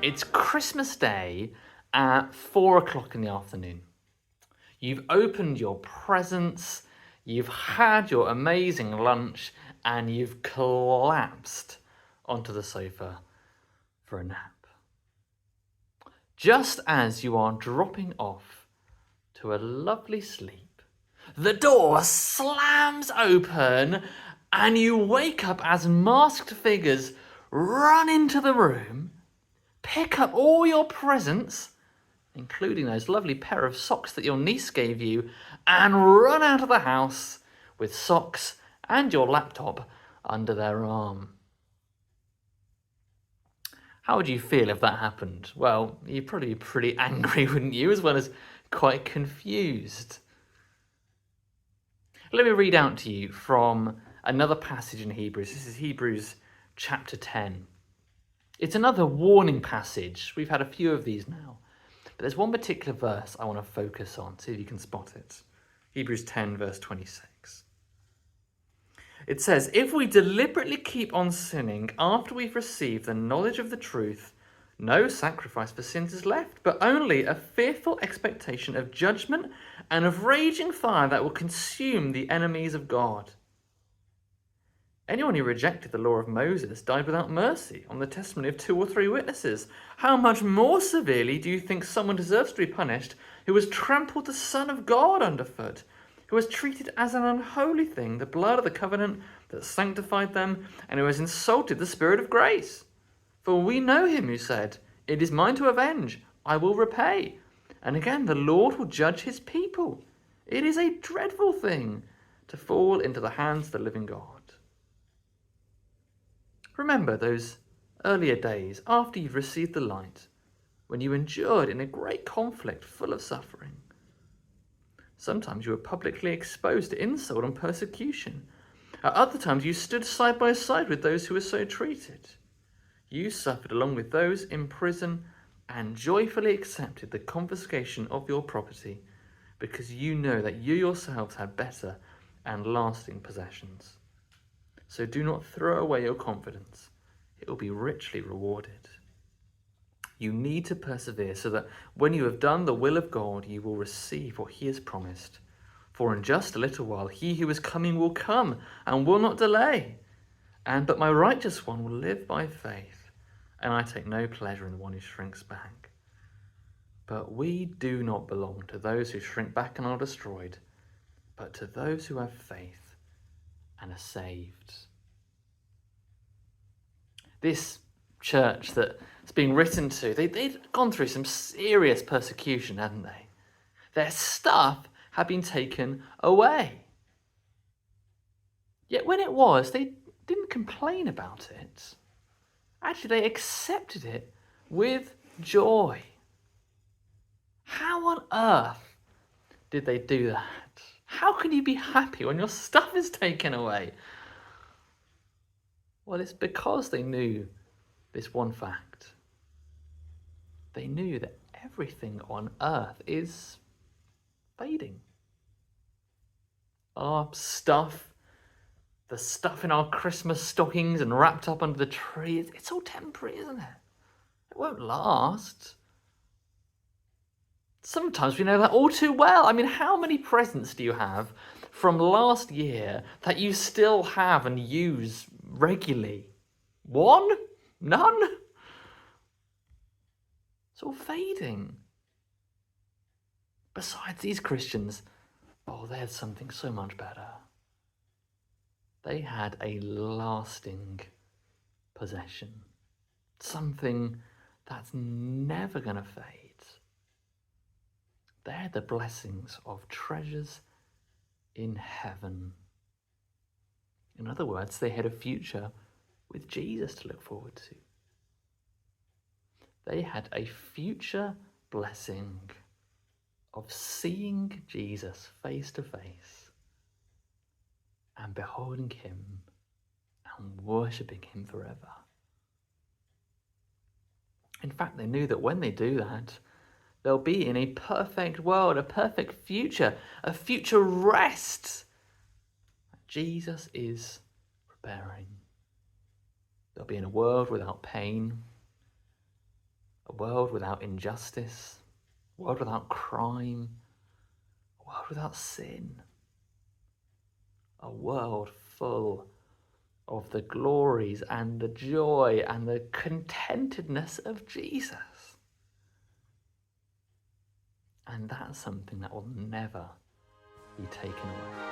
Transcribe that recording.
It's Christmas Day at 4 o'clock in the afternoon. You've opened your presents, you've had your amazing lunch, and you've collapsed onto the sofa for a nap. Just as you are dropping off to a lovely sleep, the door slams open and you wake up as masked figures run into the room, pick up all your presents, including those lovely pair of socks that your niece gave you, and run out of the house with socks and your laptop under their arm. How would you feel if that happened? Well, you'd probably be pretty angry, wouldn't you, as well as quite confused. Let me read out to you from another passage in Hebrews. This is Hebrews chapter 10. It's another warning passage. We've had a few of these now. But there's one particular verse I want to focus on, see if you can spot it. Hebrews 10, verse 26. It says, "If we deliberately keep on sinning after we've received the knowledge of the truth, no sacrifice for sins is left, but only a fearful expectation of judgment and of raging fire that will consume the enemies of God. Anyone who rejected the law of Moses died without mercy on the testimony of 2 or 3 witnesses. How much more severely do you think someone deserves to be punished who has trampled the Son of God underfoot, who has treated as an unholy thing the blood of the covenant that sanctified them, and who has insulted the Spirit of grace? For we know him who said, 'It is mine to avenge, I will repay.' And again, the Lord will judge his people. It is a dreadful thing to fall into the hands of the living God." Remember those earlier days after you've received the light, when you endured in a great conflict full of suffering. Sometimes you were publicly exposed to insult and persecution. At other times you stood side by side with those who were so treated. You suffered along with those in prison and joyfully accepted the confiscation of your property because you know that you yourselves had better and lasting possessions. So do not throw away your confidence. It will be richly rewarded. You need to persevere so that when you have done the will of God, you will receive what he has promised. For in just a little while, he who is coming will come and will not delay. But my righteous one will live by faith, and I take no pleasure in the one who shrinks back. But we do not belong to those who shrink back and are destroyed, but to those who have faith and are saved. This church that it's being written to, they'd gone through some serious persecution, hadn't they? Their stuff had been taken away. Yet when it was, they didn't complain about it. Actually, they accepted it with joy. How on earth did they do that? How can you be happy when your stuff is taken away? Well, it's because they knew this one fact. They knew that everything on earth is fading. Our stuff, the stuff in our Christmas stockings and wrapped up under the tree, it's all temporary, isn't it? It won't last. Sometimes we know that all too well. I mean, how many presents do you have from last year that you still have and use regularly? 1? None? It's all fading. Besides, these Christians, they had something so much better. They had a lasting possession. Something that's never going to fade. They had the blessings of treasures in heaven. In other words, they had a future with Jesus to look forward to. They had a future blessing of seeing Jesus face to face and beholding him and worshipping him forever. In fact, they knew that when they do that, they'll be in a perfect world, a perfect future, a future rest that Jesus is preparing. They'll be in a world without pain, A world without injustice, a world without crime, a world without sin, a world full of the glories and the joy and the contentedness of Jesus. And that's something that will never be taken away.